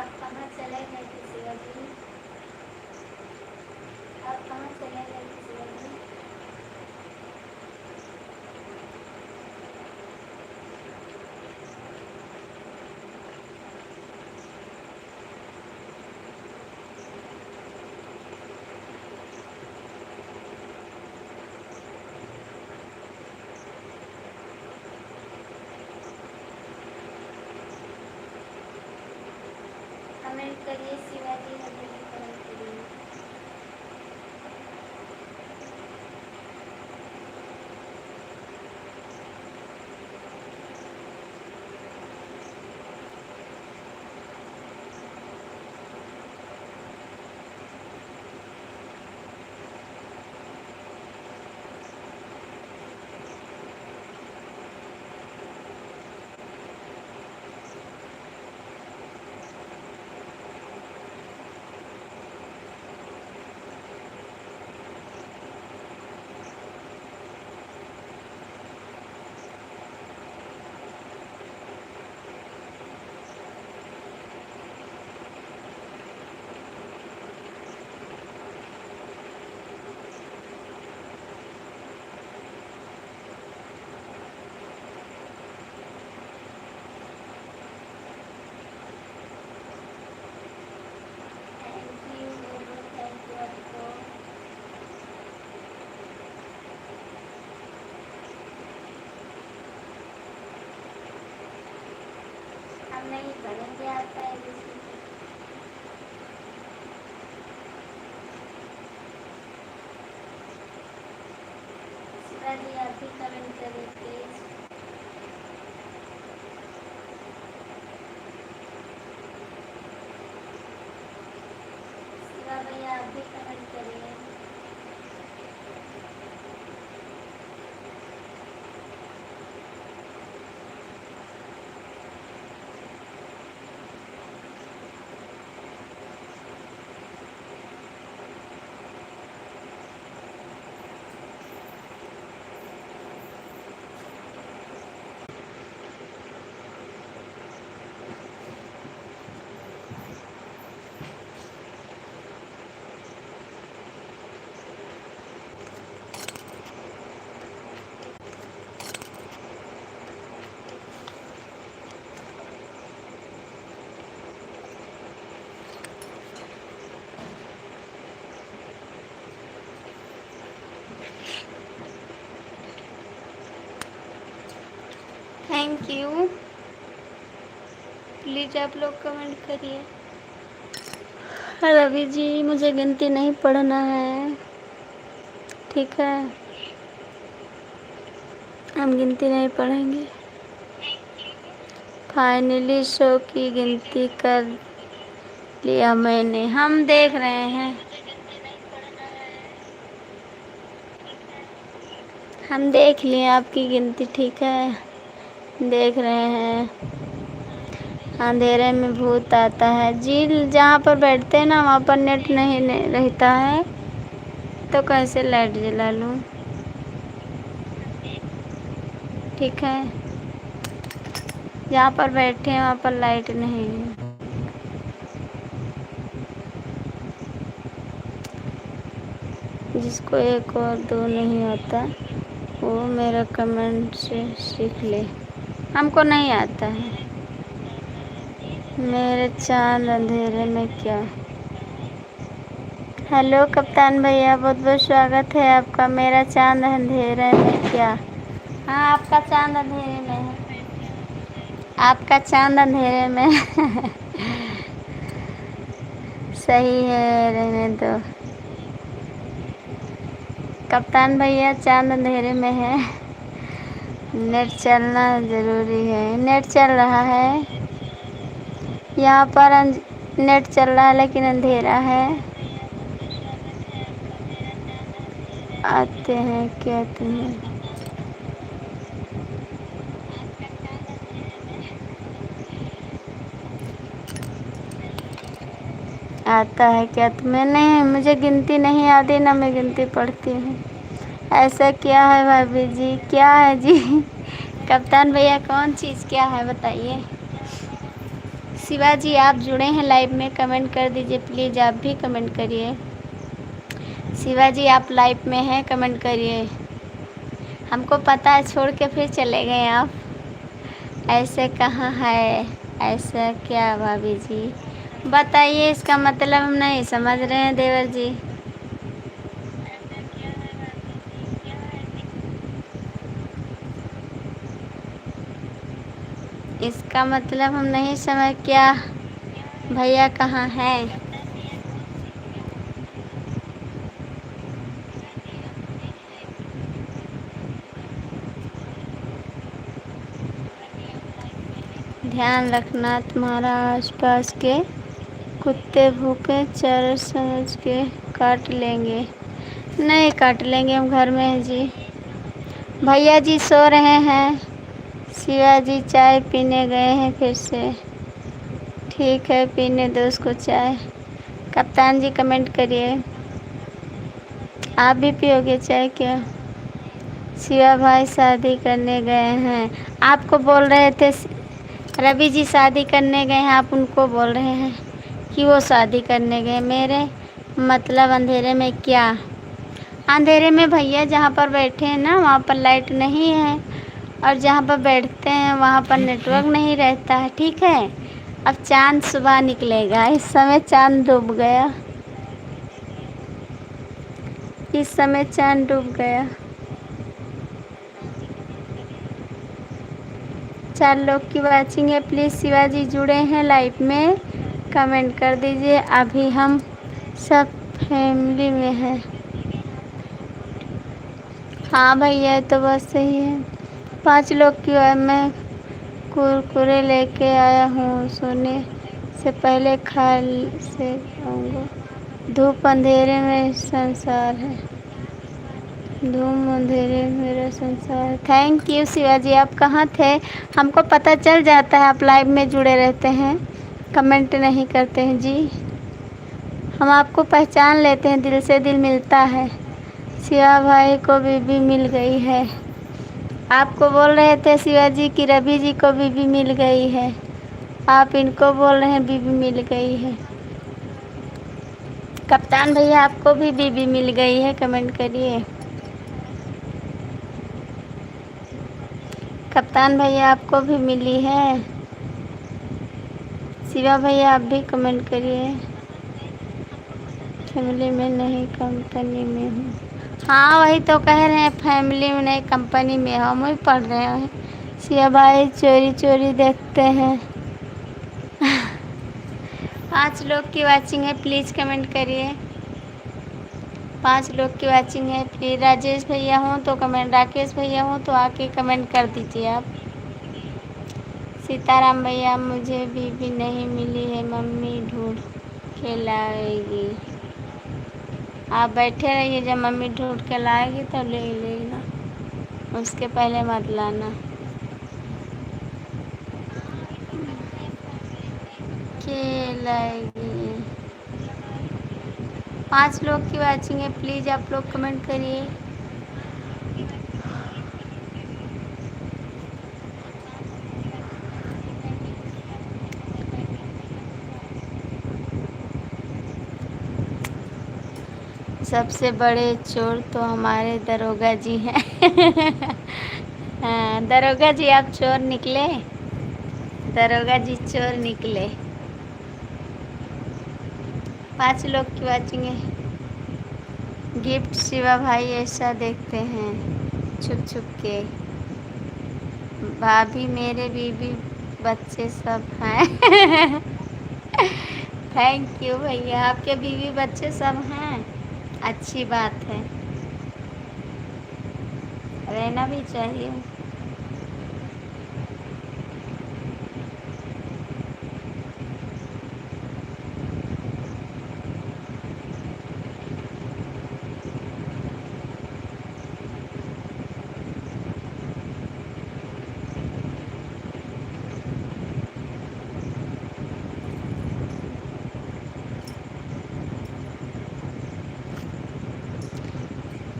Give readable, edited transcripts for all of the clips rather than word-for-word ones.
आप कहाँ चले गए थे शिवाजी? आप कहाँ चले गए थे शिवाजी? कमेंट करिए शिवाजी, हमें भी कमेंट करिए। थैंक यू बोलो, थैंक यू आपको। हम नहीं पढ़ेंगे आपका एबीसी। शिवाजी आप भी कमेंट करिए प्लीज। शिवा भैया आप भी कमेंट करिए। Thank you. प्लीज आप लोग कमेंट करिए। रवि जी मुझे गिनती नहीं पढ़ना है, ठीक है, हम गिनती नहीं पढ़ेंगे। फाइनली शो की गिनती कर लिया मैंने, हम देख रहे हैं, हम देख लिए आपकी गिनती, ठीक है, देख रहे हैं। अंधेरे में भूत आता है जी, जहाँ पर बैठते हैं ना वहाँ पर नेट नहीं रहता है, तो कैसे लाइट जला लूँ, ठीक है, जहाँ पर बैठे हैं वहाँ पर लाइट नहीं है। जिसको एक और दो नहीं आता वो मेरा कमेंट से सीख ले, हमको नहीं आता है। मेरे चांद अंधेरे में क्या। हेलो कप्तान भैया, बहुत बहुत स्वागत है आपका। मेरा चांद अंधेरे में क्या। हाँ आपका चांद अंधेरे में है, आपका चांद अंधेरे में सही है, रहने दो कप्तान भैया, चांद अंधेरे में है, नेट चलना ज़रूरी है। नेट चल रहा है यहाँ पर, नेट चल रहा है लेकिन अंधेरा है। आते हैं क्या तुम्हें, आता है क्या तुम्हें। नहीं मुझे गिनती नहीं आती, ना मैं गिनती पढ़ती हूँ। ऐसा क्या है भाभी जी, क्या है जी कप्तान भैया कौन चीज़ क्या है बताइए। शिवाजी आप जुड़े हैं लाइव में, कमेंट कर दीजिए प्लीज़, आप भी कमेंट करिए। शिवाजी आप लाइव में हैं, कमेंट करिए। हमको पता है छोड़ के फिर चले गए आप, ऐसे कहाँ है, ऐसा क्या भाभी जी बताइए, इसका मतलब हम नहीं समझ रहे हैं देवर जी। इसका मतलब हम नहीं समझ, क्या भैया कहाँ हैं? ध्यान रखना, तुम्हारा आसपास के कुत्ते भूखे चर समझ के काट लेंगे। नहीं काट लेंगे, हम घर में हैं जी। भैया जी सो रहे हैं, शिवाजी चाय पीने गए हैं फिर से। ठीक है, पीने दो उसको चाय। कप्तान जी कमेंट करिए, आप भी पियोगे चाय क्या? शिवा भाई शादी करने गए हैं, आपको बोल रहे थे रवि जी शादी करने गए हैं, आप उनको बोल रहे हैं कि वो शादी करने गए। मेरे मतलब अंधेरे में क्या? अंधेरे में भैया जहाँ पर बैठे हैं ना वहाँ पर लाइट नहीं है, और जहाँ पर बैठते हैं वहाँ पर नेटवर्क नहीं रहता है, ठीक है। अब चाँद सुबह निकलेगा, इस समय चाँद डूब गया, इस समय चाँद डूब गया। 4 लोग की वाचिंग है, प्लीज़ शिवाजी जुड़े हैं लाइव में, कमेंट कर दीजिए। अभी हम सब फैमिली में हैं। हाँ भैया तो बस सही है। 5 लोग की मैं कुरकुरे लेके आया हूँ, सोने से पहले खा से आऊँगा। धूप अंधेरे में संसार है, धूम अंधेरे मेरा संसार। थैंक यू शिवाजी, आप कहाँ थे? हमको पता चल जाता है आप लाइव में जुड़े रहते हैं, कमेंट नहीं करते हैं जी। हम आपको पहचान लेते हैं, दिल से दिल मिलता है। शिवा भाई को बीबी मिल गई है, आपको बोल रहे थे शिवाजी की रवि जी को बीबी मिल गई है, आप इनको बोल रहे हैं बीबी मिल गई है। कप्तान भैया आपको भी बीबी मिल गई है, कमेंट करिए। कप्तान भैया आपको भी मिली है। शिवा भैया आप भी कमेंट करिए। फैमिली में नहीं कंपनी में हूँ। हाँ वही तो कह रहे हैं, फैमिली में नहीं कंपनी में, हम वही पढ़ रहे हैं। शिवा भाई चोरी चोरी देखते हैं। 5 लोग की वाचिंग है, प्लीज़ कमेंट करिए। 5 लोग की वाचिंग है प्लीज़। राजेश भैया हो तो कमेंट, राकेश भैया हो तो आके कमेंट कर दीजिए आप। सीताराम भैया मुझे बीबी नहीं मिली है, मम्मी ढूंढ के लाएगी। आप बैठे रहिए, जब मम्मी ढूंढ के लाएगी तब ले लेना, उसके पहले मत लाना। के लाएगी। 5 लोग की वाचिंग है, प्लीज़ आप लोग कमेंट करिए। सबसे बड़े चोर तो हमारे दरोगा जी हैं। हाँ दरोगा जी आप चोर निकले, दरोगा जी चोर निकले। 5 लोग की वाचिंग है। गिफ्ट शिवा भाई ऐसा देखते हैं छुप छुप के। भाभी मेरे बीबी बच्चे सब हैं। थैंक यू भैया, आपके बीवी बच्चे सब हैं, अच्छी बात है, रहना भी चाहिए।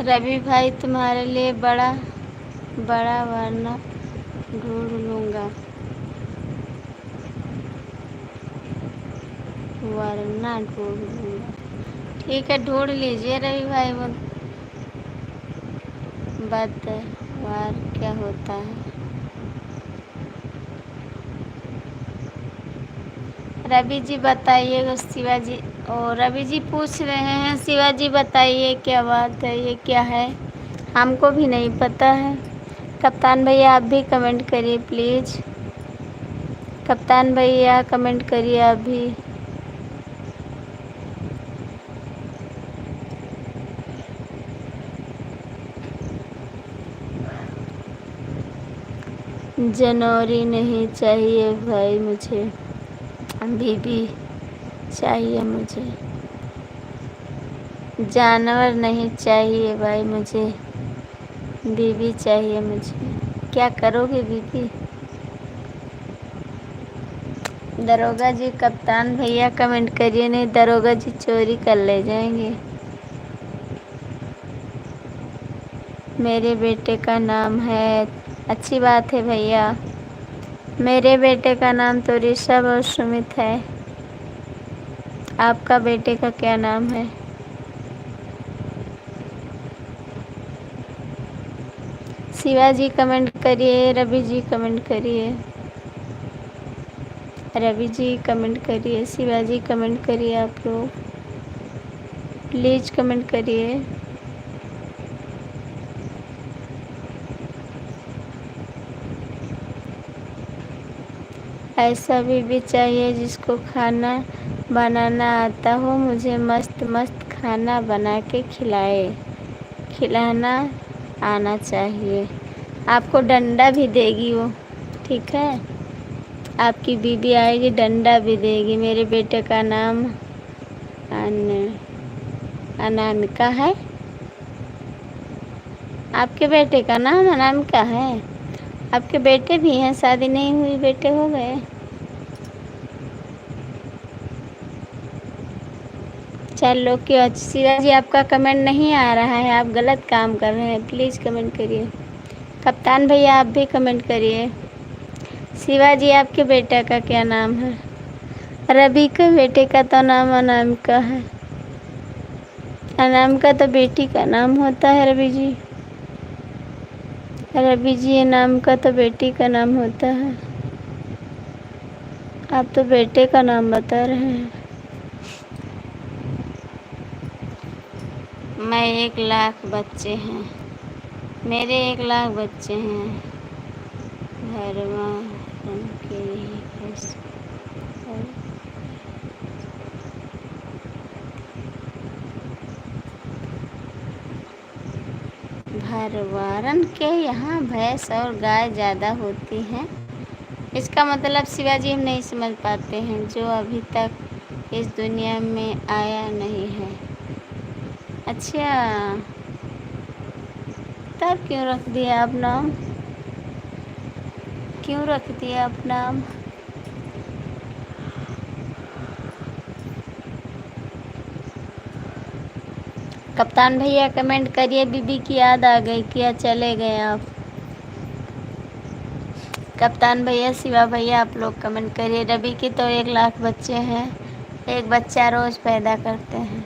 रवि भाई तुम्हारे लिए बड़ा बड़ा वरना ढूंढ लूँगा। वरना ढूंढ लूँगा। ठीक है, ढूंढ लीजिए रवि भाई। वो बदवार क्या होता है? रवि जी बताइए। शिवाजी और रवि जी पूछ रहे हैं, शिवाजी बताइए क्या बात है, ये क्या है? हमको भी नहीं पता है। कप्तान भैया आप भी कमेंट करिए प्लीज़। कप्तान भैया कमेंट करिए आप भी। जनौरी नहीं चाहिए भाई मुझे, बीबी चाहिए मुझे। जानवर नहीं चाहिए भाई मुझे, बीबी चाहिए मुझे। क्या करोगे बीबी? दरोगा जी, कप्तान भैया कमेंट करिए, नहीं दरोगा जी चोरी कर ले जाएंगे। मेरे बेटे का नाम है, अच्छी बात है भैया। मेरे बेटे का नाम तो ऋषभ और सुमित है। आपका बेटे का क्या नाम है? शिवाजी कमेंट करिए, रवि जी कमेंट करिए। रवि जी कमेंट करिए, शिवाजी कमेंट करिए, आप लोग प्लीज़ कमेंट करिए। ऐसा बीबी चाहिए जिसको खाना बनाना आता हो, मुझे मस्त मस्त खाना बना के खिलाना आना चाहिए। आपको डंडा भी देगी वो, ठीक है? आपकी बीबी आएगी डंडा भी देगी। मेरे बेटे का नाम अनामिका है। आपके बेटे का नाम अनामिका है? आपके बेटे भी हैं? शादी नहीं हुई, बेटे हो गए? चलो क्यों शिवाजी, आपका कमेंट नहीं आ रहा है, आप गलत काम कर रहे हैं। प्लीज़ कमेंट करिए। कप्तान भैया आप भी कमेंट करिए। शिवाजी आपके बेटे का क्या नाम है? रवि के बेटे का तो नाम अनामिका है। अनामिका तो बेटी का नाम होता है रवि जी। रवि जी, ये नाम का तो बेटी का नाम होता है। आप तो बेटे का नाम बता रहे हैं। मैं 1 लाख बच्चे हैं, मेरे 1 लाख बच्चे हैं। भरवान के ही कैसे भरवारन के यहाँ भैंस और गाय ज़्यादा होती हैं। इसका मतलब शिवाजी हम नहीं समझ पाते हैं, जो अभी तक इस दुनिया में आया नहीं है। अच्छा, तब क्यों रख दिया आप नाम? क्यों रख दिया आप नाम? कप्तान भैया कमेंट करिए, बीबी की याद आ गई क्या? चले गए आप? कप्तान भैया, शिवा भैया आप लोग कमेंट करिए। रवि की तो 1 लाख बच्चे हैं, एक बच्चा रोज़ पैदा करते हैं।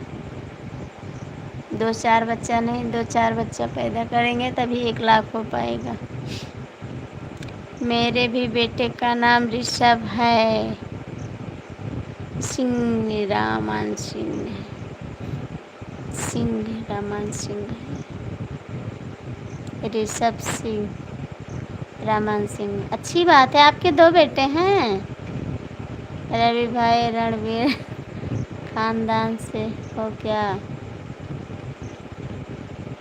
2-4 बच्चा नहीं, 2-4 बच्चा पैदा करेंगे तभी 1 लाख हो पाएगा। मेरे भी बेटे का नाम ऋषभ है। सिंह रामान सिंह, रामान सिंह, ऋषभ सिंह, रामान सिंह। अच्छी बात है, आपके 2 बेटे हैं। रवि भाई रणवीर खानदान से हो क्या?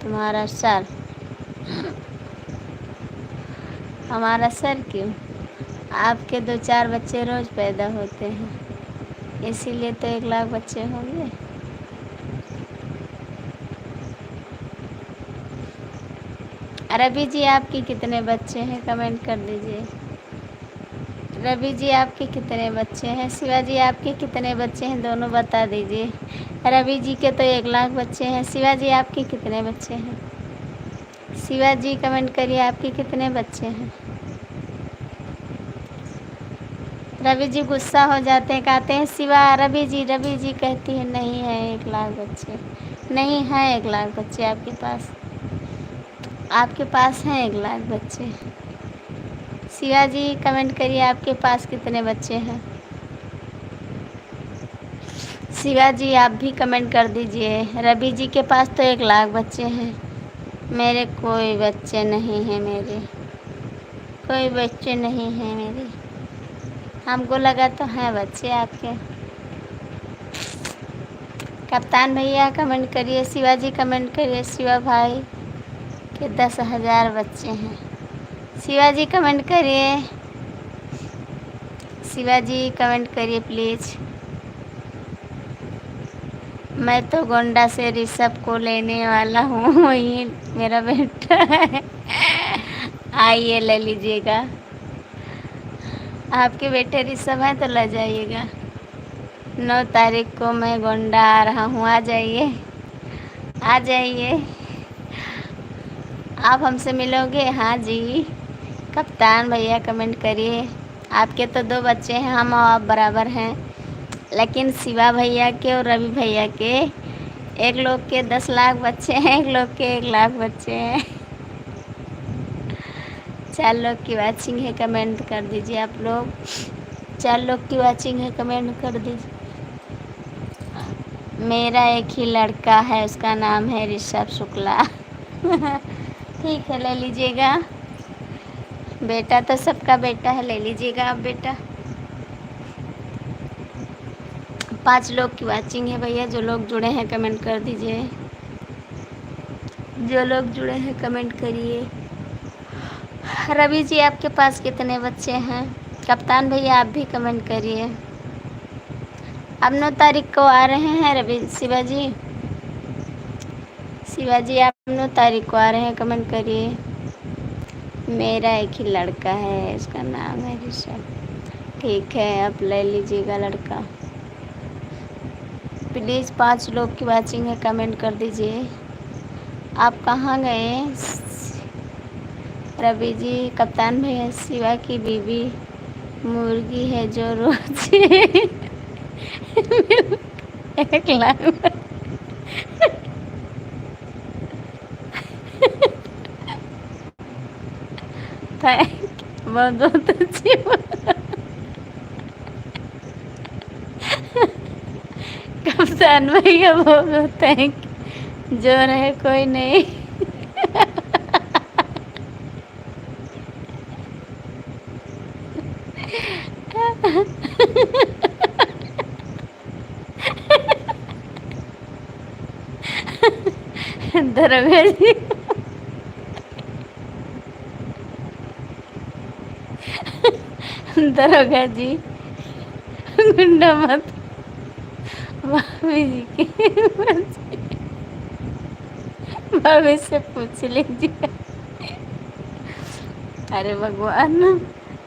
तुम्हारा सर? हमारा सर क्यों? आपके 2-4 बच्चे रोज़ पैदा होते हैं, इसीलिए तो 1 लाख बच्चे होंगे। रवि जी आपके कितने बच्चे हैं? कमेंट कर दीजिए। रवि जी आपके कितने बच्चे हैं? शिवाजी आपके कितने बच्चे हैं? दोनों बता दीजिए। रवि जी के तो 1 लाख बच्चे हैं। शिवाजी आपके कितने बच्चे हैं? शिवाजी कमेंट करिए, आपके कितने बच्चे हैं? रवि जी गुस्सा हो जाते हैं, कहते हैं शिवा रवि जी कहती है नहीं है 1 लाख बच्चे, नहीं है 1 लाख बच्चे आपके पास, आपके पास हैं 1 लाख बच्चे। शिवा जी कमेंट करिए आपके पास कितने बच्चे हैं। शिवा जी आप भी कमेंट कर दीजिए। रवि जी के पास तो 1 लाख बच्चे हैं, मेरे कोई बच्चे नहीं हैं, मेरे कोई बच्चे नहीं हैं मेरे। हमको लगा तो हैं बच्चे आपके। कप्तान भैया कमेंट करिए, शिवाजी कमेंट करिए, शिवा भाई के 10,000 बच्चे हैं। शिवाजी कमेंट करिए, शिवाजी कमेंट करिए प्लीज़। मैं तो गोंडा से ऋषभ को लेने वाला हूँ, वही मेरा बेटा है, आइए ले लीजिएगा। आपके बेटे ऋषभ हैं तो ले जाइएगा। 9 तारीख को मैं गोंडा आ रहा हूँ, आ जाइए, आ जाइए। आप हमसे मिलोगे? हाँ जी। कप्तान भैया कमेंट करिए, आपके तो 2 बच्चे हैं, हम और आप बराबर हैं, लेकिन शिवा भैया के और रवि भैया के एक लोग के 10 लाख बच्चे हैं, एक लोग के 1 लाख बच्चे हैं। 4 लोग की वाचिंग है, कमेंट कर दीजिए आप लोग। 4 लोग की वाचिंग है, कमेंट कर दीजिए। मेरा एक ही लड़का है, उसका नाम है ऋषभ शुक्ला। ठीक है, ले लीजिएगा। बेटा तो सबका बेटा है, ले लीजिएगा आप बेटा। 5 लोग की वाचिंग है भैया, जो लोग जुड़े हैं कमेंट कर दीजिए, जो लोग जुड़े हैं कमेंट करिए। रवि जी आपके पास कितने बच्चे हैं? कप्तान भैया आप भी कमेंट करिए। अब 9 तारीख को आ रहे हैं रवि शिवाजी, शिवाजी आप 9 तारीख को आ रहे हैं, कमेंट करिए। मेरा एक ही लड़का है, उसका नाम है ऋषभ। ठीक है, आप ले लीजिएगा लड़का। प्लीज़ 5 लोग की वाचिंग है, कमेंट कर दीजिए। आप कहाँ गए रवि जी? कप्तान भैया शिवा की बीवी मुर्गी है जो रोज 1 लाख। बहुत बहुत अच्छी बात। कप्तान भैया बहुत बहुत थैंक, जो रहे कोई नहीं। दरोगा जी, दरोगा जी गुंडा मत, भाभी जी की भाभी से पूछ लीजिए। अरे भगवान,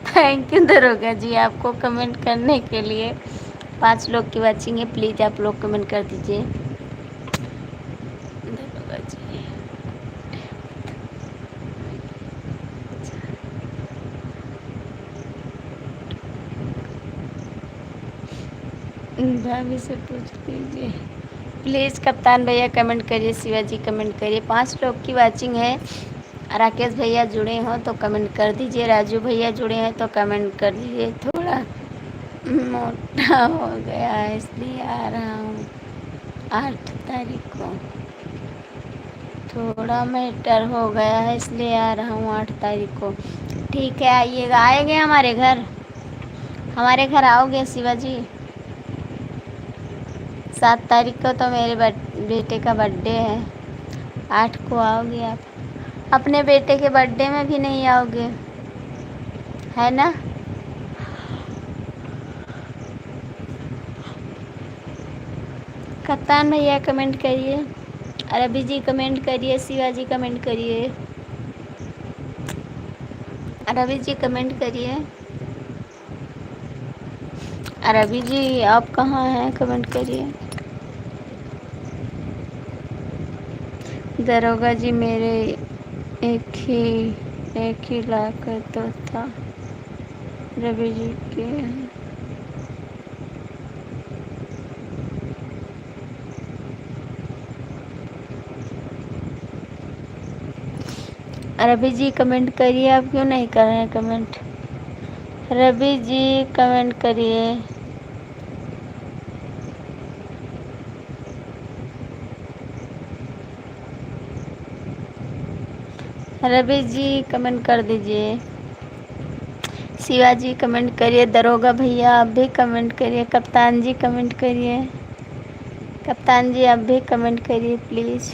थैंक यू दरोगा जी आपको कमेंट करने के लिए। 5 लोग की वाचिंग है, प्लीज़ आप लोग कमेंट कर दीजिए। दरोगा जी भाभी से पूछ लीजिए प्लीज़। कप्तान भैया कमेंट करिए, शिवाजी कमेंट करिए। 5 लोग की वाचिंग है। राकेश भैया जुड़े हो तो कमेंट कर दीजिए, राजू भैया जुड़े हैं तो कमेंट कर दीजिए। थोड़ा मोटा हो गया है इसलिए आ रहा हूँ 8 तारीख को, थोड़ा मैटर हो गया है इसलिए आ रहा हूँ 8 तारीख को। ठीक है, आइएगा, आएंगे हमारे घर, हमारे घर आओगे शिवाजी? 7 तारीख को तो मेरे बेटे का बर्थडे है, 8 को आओगे आप? अपने बेटे के बर्थडे में भी नहीं आओगे, है ना? कप्तान भैया कमेंट करिए, रवि जी कमेंट करिए, शिवाजी कमेंट करिए, रवि जी कमेंट करिए। रवि जी आप कहाँ हैं, कमेंट करिए। दरोगा जी मेरे एक ही लाख तो था, रवि जी के रवि जी कमेंट करिए, आप क्यों नहीं कर रहे हैं कमेंट? रवि जी कमेंट करिए। रवि जी कमेंट कर दीजिए। शिवाजी कमेंट करिए। दरोगा भैया आप भी कमेंट करिए। कप्तान जी कमेंट करिए। कप्तान जी आप भी कमेंट करिए प्लीज़।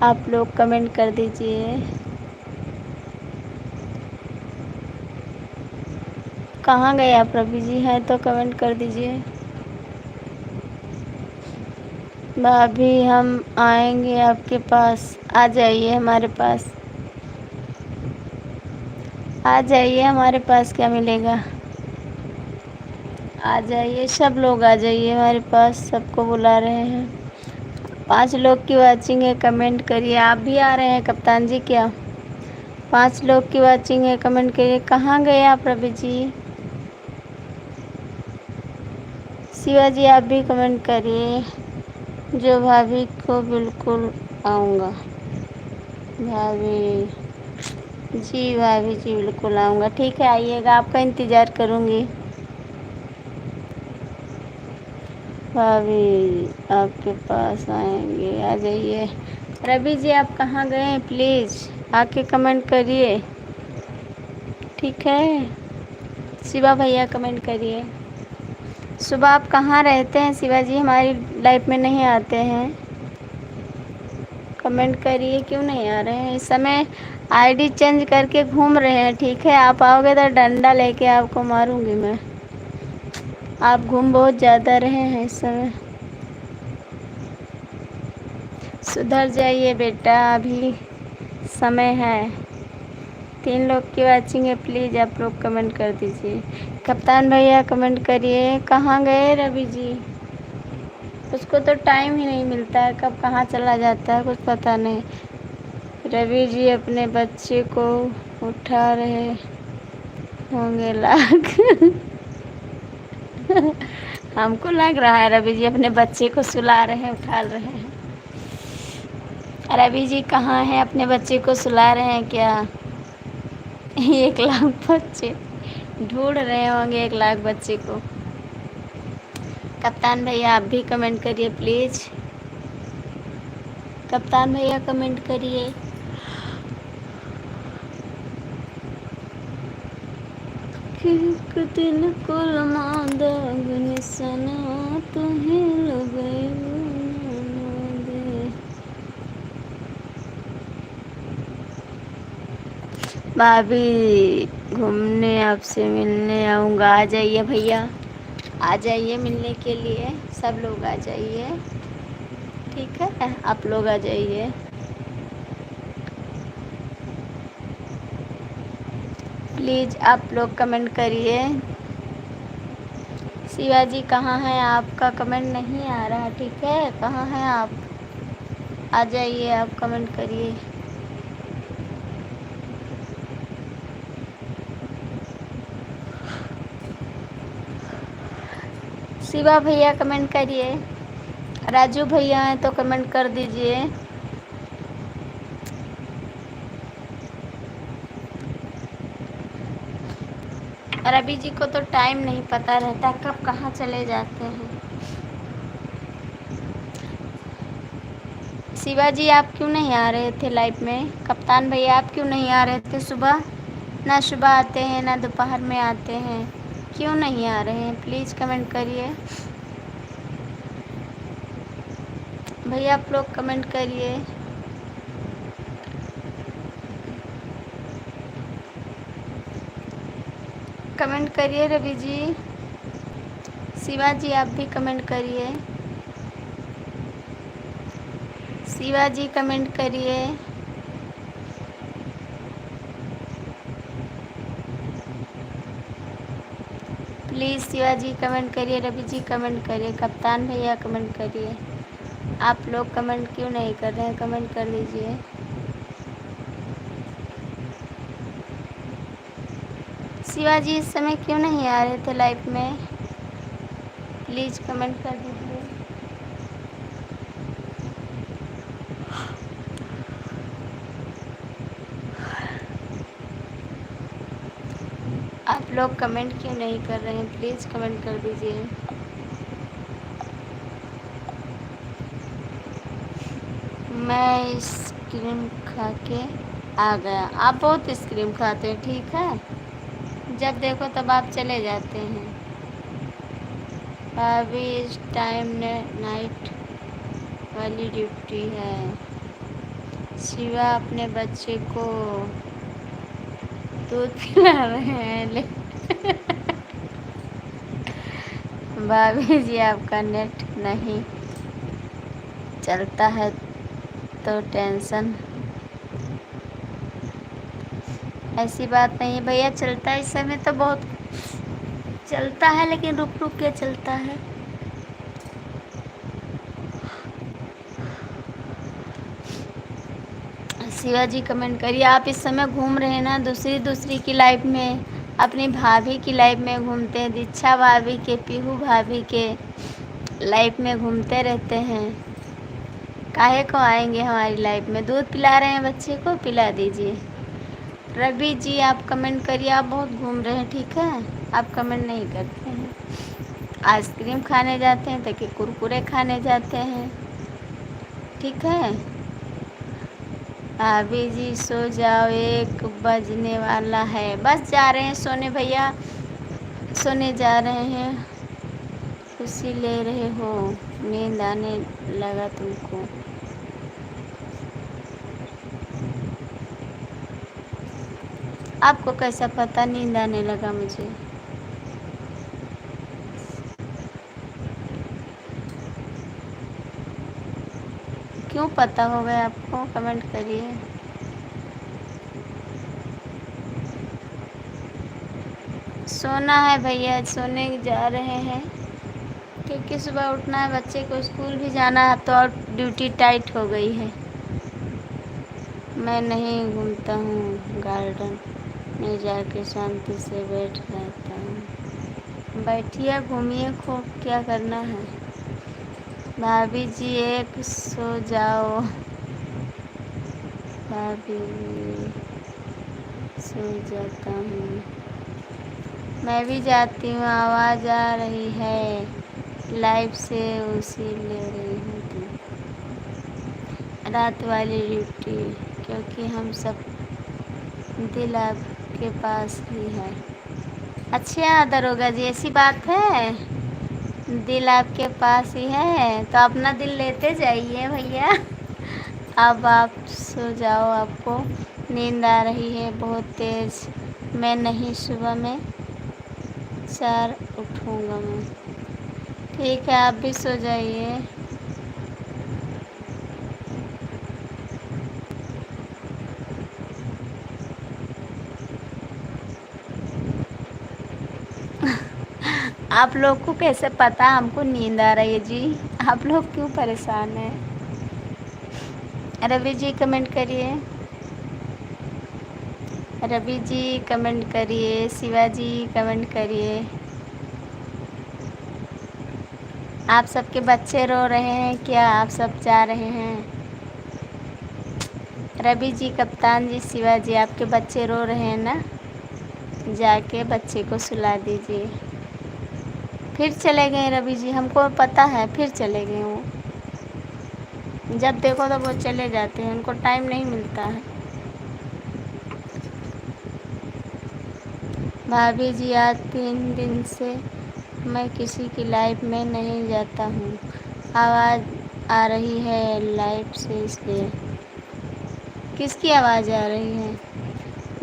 आप लोग कमेंट कर दीजिए। कहाँ गए आप? रवि जी हैं तो कमेंट कर दीजिए। भाभी हम आएंगे आपके पास। आ जाइए हमारे पास, आ जाइए हमारे पास। क्या मिलेगा? आ जाइए, सब लोग आ जाइए हमारे पास, सबको बुला रहे हैं। 5 लोग की वाचिंग है, कमेंट करिए। आप भी आ रहे हैं कप्तान जी क्या? 5 लोग की वाचिंग है, कमेंट करिए। कहाँ गए आप रवि जी? शिवाजी आप भी कमेंट करिए। जो भाभी को बिल्कुल आऊँगा। भाभी जी, भाभी जी बिल्कुल आऊँगा। ठीक है, आइएगा, आपका इंतज़ार करूँगी। भाभी आपके पास आएंगे, आ जाइए। रवि जी आप कहाँ गए हैं? प्लीज़ आके कमेंट करिए, ठीक है? शिवा भैया कमेंट करिए। सुबह आप कहाँ रहते हैं शिवाजी? हमारी लाइफ में नहीं आते हैं, कमेंट करिए। क्यों नहीं आ रहे हैं? इस समय आईडी चेंज करके घूम रहे हैं, ठीक है? आप आओगे तो डंडा लेके आपको मारूंगी मैं। आप घूम बहुत ज़्यादा रहे हैं इस समय। सुधर जाइए बेटा, अभी समय है। 3 लोग की वाचिंग है, प्लीज़ आप लोग कमेंट कर दीजिए। कप्तान भैया कमेंट करिए। कहाँ गए रवि जी? उसको तो टाइम ही नहीं मिलता है, कब कहाँ चला जाता है कुछ पता नहीं। रवि जी अपने बच्चे को उठा रहे होंगे लाग हमको लग रहा है रवि जी अपने बच्चे को सुला रहे हैं, उठा रहे हैं। रवि जी कहाँ हैं? अपने बच्चे को सुला रहे हैं क्या? 1 लाख बच्चे ढूंढ रहे होंगे, 1 लाख बच्चे को। कप्तान भैया आप भी कमेंट करिए प्लीज़। कप्तान भैया कमेंट करिए। एक दिन कुल मादग निसना तुम्हें लगे। भाभी घूमने आपसे मिलने आऊँगा। आ जाइए भैया, आ जाइए मिलने के लिए। सब लोग आ जाइए, ठीक है? आप लोग आ जाइए। प्लीज़ आप लोग कमेंट करिए। शिवाजी कहाँ हैं? आपका कमेंट नहीं आ रहा, ठीक है? कहाँ हैं आप? आ जाइए, आप कमेंट करिए। शिवा भैया कमेंट करिए। राजू भैया हैं तो कमेंट कर दीजिए। रवि जी को तो टाइम नहीं पता रहता कब कहाँ चले जाते हैं। शिवाजी आप क्यों नहीं आ रहे थे लाइव में? कप्तान भैया आप क्यों नहीं आ रहे थे सुबह? ना सुबह आते हैं ना दोपहर में आते हैं, क्यों नहीं आ रहे हैं? प्लीज़ कमेंट करिए भैया, आप लोग कमेंट करिए। कमेंट करिए रवि जी। शिवाजी आप भी कमेंट करिए। शिवाजी कमेंट करिए। प्लीज़ शिवाजी कमेंट करिए। रवि जी कमेंट करिए। कप्तान भैया कमेंट करिए। आप लोग कमेंट क्यों नहीं कर रहे हैं? कमेंट कर दीजिए। शिवाजी इस समय क्यों नहीं आ रहे थे लाइव में? प्लीज़ कमेंट कर दीजिए। लोग कमेंट क्यों नहीं कर रहे हैं? प्लीज़ कमेंट कर दीजिए। मैं आइसक्रीम खा के आ गया। आप बहुत आइसक्रीम खाते हैं, ठीक है। जब देखो तब आप चले जाते हैं। भाभी इस टाइम ने नाइट वाली ड्यूटी है। शिवा अपने बच्चे को दूध पिला रहे हैं ले। भाभी जी आपका नेट नहीं चलता है तो टेंशन। ऐसी बात नहीं है भैया, चलता है इस समय तो बहुत चलता है, लेकिन रुक रुक के चलता है। शिवा जी कमेंट करिए। आप इस समय घूम रहे हैं ना दूसरी की लाइफ में, अपनी भाभी की लाइफ में घूमते हैं, दीक्षा भाभी के, पीहू भाभी के लाइफ में घूमते रहते हैं। काहे को आएंगे हमारी लाइफ में? दूध पिला रहे हैं बच्चे को, पिला दीजिए। रवि जी आप कमेंट करिए। आप बहुत घूम रहे हैं, ठीक है। आप कमेंट नहीं करते हैं। आइसक्रीम खाने जाते हैं तो कि कुरकुरे खाने जाते हैं, ठीक है। भाभी जी सो जाओ, 1 बजने वाला है। बस जा रहे हैं सोने भैया, सोने जा रहे हैं। खुशी ले रहे हो, नींद आने लगा तुमको। आपको कैसा पता नींद आने लगा मुझे? क्यों पता हो गया आपको? कमेंट करिए। सोना है भैया, सोने जा रहे हैं क्योंकि सुबह उठना है, बच्चे को स्कूल भी जाना है, तो और ड्यूटी टाइट हो गई है। मैं नहीं घूमता हूँ गार्डन में, जाके शांति से बैठ रहता हूँ। बैठिए, घूमिए खूब, क्या करना है। भाभी जी 1 सो जाओ। भाभी सो जाता हूँ। मैं भी जाती हूँ। आवाज़ आ रही है लाइव से, उसी ले रही हूँ रात वाली ड्यूटी, क्योंकि हम सब दिल आपके पास ही है। अच्छा दरोगा जी, ऐसी बात है? दिल आपके पास ही है तो अपना दिल लेते जाइए भैया। अब आप सो जाओ, आपको नींद आ रही है बहुत तेज़। मैं नहीं, सुबह में 4 उठूँगा मैं। ठीक है, आप भी सो जाइए। आप लोग को कैसे पता हमको नींद आ रही है जी? आप लोग क्यों परेशान हैं? रवि जी कमेंट करिए। रवि जी कमेंट करिए। शिवा जी कमेंट करिए। आप सबके बच्चे रो रहे हैं क्या? आप सब जा रहे हैं? रवि जी, कप्तान जी, शिवा जी, आपके बच्चे रो रहे हैं ना? जाके बच्चे को सुला दीजिए। फिर चले गए रवि जी, हमको पता है, फिर चले गए वो। जब देखो तो वो चले जाते हैं, उनको टाइम नहीं मिलता है। भाभी जी आज 3 दिन से मैं किसी की लाइफ में नहीं जाता हूँ। आवाज़ आ रही है लाइफ से, इसलिए। किसकी आवाज़ आ रही है?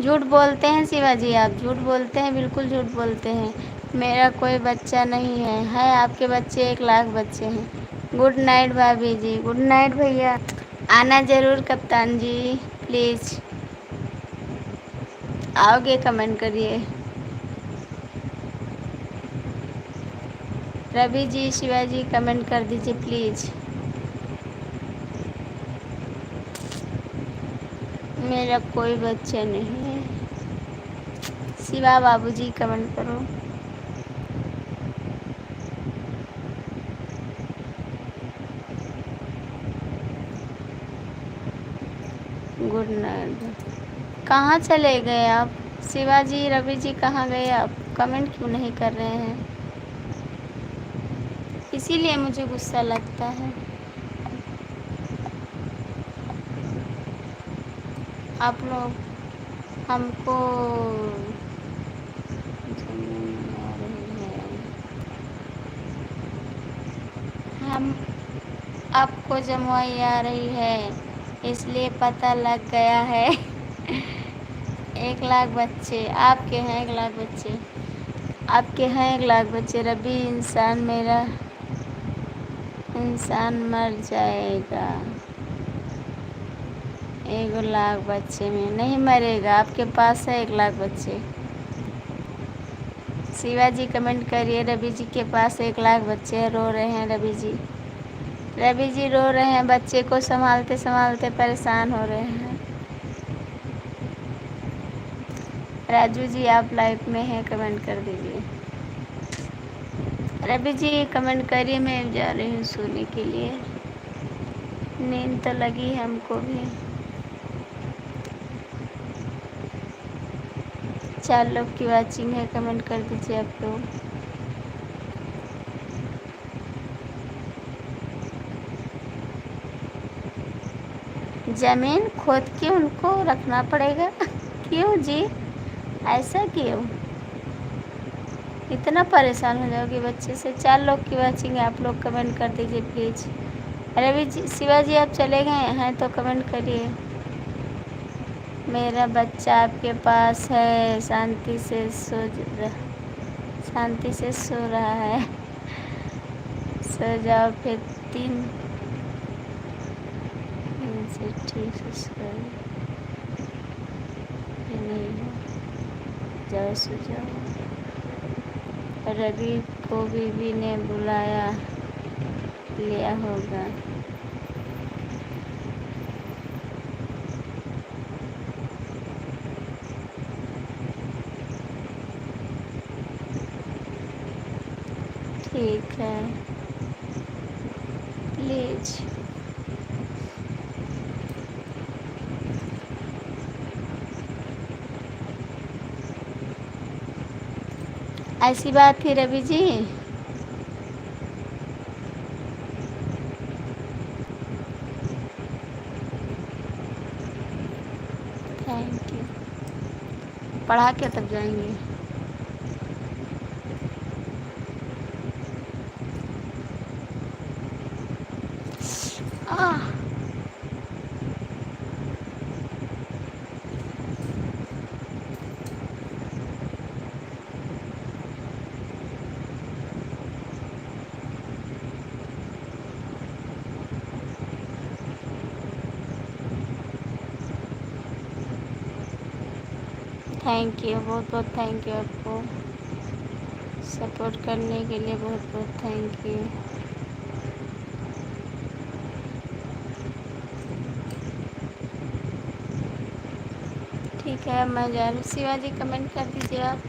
झूठ बोलते हैं शिवा जी, आप झूठ बोलते हैं, बिल्कुल झूठ बोलते हैं। मेरा कोई बच्चा नहीं है आपके बच्चे 1 लाख बच्चे हैं। गुड नाइट भाभी जी। गुड नाइट भैया। आना ज़रूर कप्तान जी, प्लीज़ आओगे? कमेंट करिए। रवि जी, शिवा जी कमेंट कर दीजिए प्लीज़। मेरा कोई बच्चा नहीं है। शिवा बाबूजी कमेंट करो। Good night. कहाँ चले गए आप? शिवा जी, रवि जी कहाँ गए आप? कमेंट क्यों नहीं कर रहे हैं? इसीलिए मुझे गुस्सा लगता है। आप लोग हमको जमीन आ रही है, हम आपको जमुई आ रही है, इसलिए पता लग गया है। 1 लाख बच्चे आपके हैं, 1 लाख बच्चे आपके हैं, 1 लाख बच्चे। रबी इंसान मर जाएगा 1 लाख बच्चे में, नहीं मरेगा। आपके पास है 1 लाख बच्चे। शिवाजी कमेंट करिए, रवि जी के पास 1 लाख बच्चे हैं, रो रहे हैं रवि जी। रवि जी रो रहे हैं, बच्चे को संभालते संभालते परेशान हो रहे हैं। राजू जी आप लाइव में हैं, कमेंट कर दीजिए। रवि जी कमेंट करिए, मैं जा रही हूँ सोने के लिए, नींद तो लगी है हमको भी। 4 लोग की वाचिंग है, कमेंट कर दीजिए आप लोग। ज़मीन खोद के उनको रखना पड़ेगा। क्यों जी, ऐसा क्यों? इतना परेशान हो जाओगे बच्चे से? 4 लोग की वाचिंग है, आप लोग कमेंट कर दीजिए प्लीज़। रवि जी, शिवाजी आप चले गए हैं तो कमेंट करिए। मेरा बच्चा आपके पास है, शांति से सो रहा है। सो जाओ फिर 3 दिन से ठीक से सो नहीं हो, जाओ सो जाओ। रवि को बीबी ने बुलाया लिया होगा। ठीक है प्लीज। ऐसी बात थी रवि जी। Thank you. पढ़ा के तब जाएंगे। आह थैंक यू, बहुत बहुत थैंक यू आपको सपोर्ट करने के लिए, बहुत बहुत थैंक यू। ठीक है मैं जा रही हूँ। शिवाजी कमेंट कर दीजिए आप।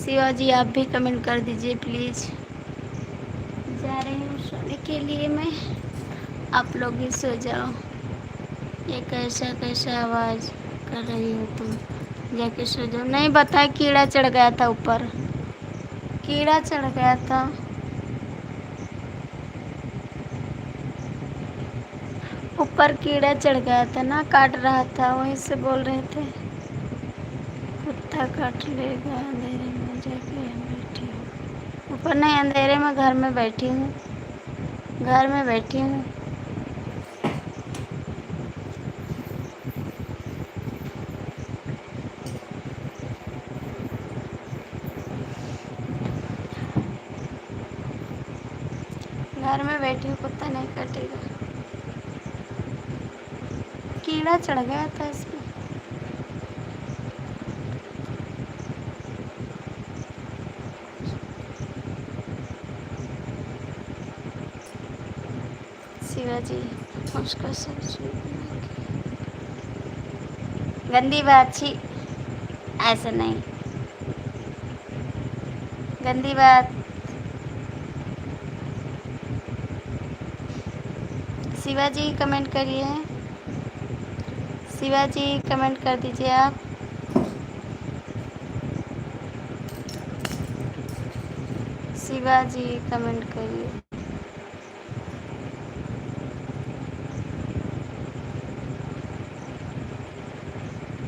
शिवाजी आप भी कमेंट कर दीजिए प्लीज़। जा रही हूँ सोने के लिए मैं, आप लोग भी सो जाओ। ये कैसा कैसा आवाज़ कर रही हो तुम, जाके सो जाओ। नहीं बताए, कीड़ा चढ़ गया था ऊपर, कीड़ा चढ़ गया था। ऊपर कीड़ा चढ़ गया था ना, काट रहा था, वहीं से बोल रहे थे कुत्ता काट लेगा। अंधेरे में जाके बैठी हूँ ऊपर, नहीं अंधेरे में घर में बैठी हूँ, घर में बैठी हूँ। घर में बैठी हूँ, कुत्ता नहीं काटेगा। कीड़ा चढ़ गया था इसमें। शिवाजी उसका सब्जी गंदी बात, छी ऐसे नहीं, गंदी बात। शिवाजी कमेंट करिए, शिवाजी कमेंट कर दीजिए आप। शिवा जी कमेंट करिए।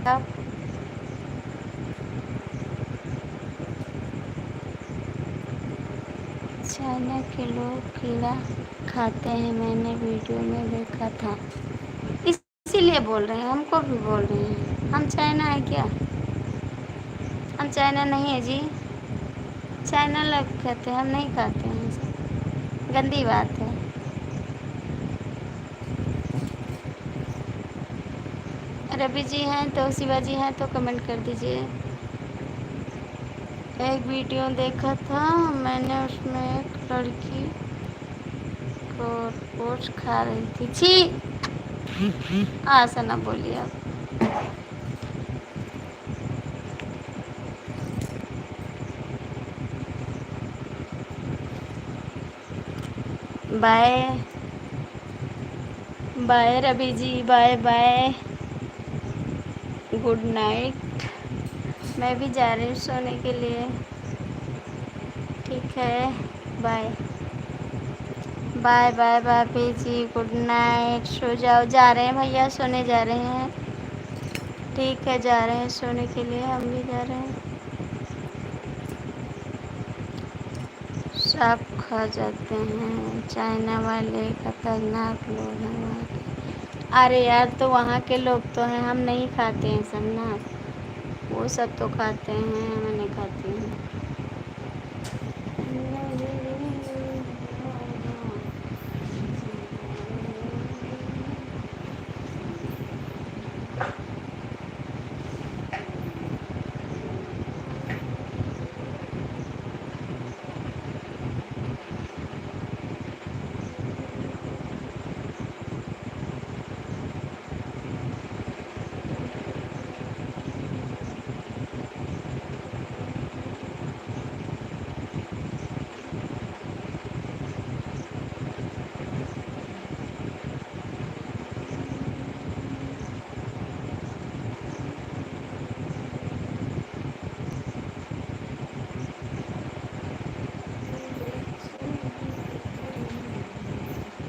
आप चाइना के लोग कीड़ा खाते हैं, मैंने वीडियो में देखा था, इसीलिए बोल रहे हैं, हमको भी बोल रहे हैं। हम चाइना है क्या? हम चाइना नहीं है जी। चाइना लोग खाते हैं, हम नहीं खाते हैं, सब गंदी बात है। रवि जी हैं तो, शिवा जी हैं तो कमेंट कर दीजिए। एक वीडियो देखा था मैंने, उसमें एक लड़की कोच खा रही थी। छी, ऐसा ना बोलिए आप। Bye bye Ravi ji, bye bye, good night. मैं भी जा रही हूँ सोने के लिए। ठीक है, बाय बाय बाय भाभी जी, गुड नाइट। सो जाओ। जा रहे हैं भैया, सोने जा रहे हैं। ठीक है, जा रहे हैं सोने के लिए, हम भी जा रहे हैं। सब खा जाते हैं, चाइना वाले खतरनाक लोग हैं वहाँ के। अरे यार, तो वहाँ के लोग तो हैं, हम नहीं खाते हैं सब ना। वो सब तो खाते हैं, मैं नहीं खाती हूँ।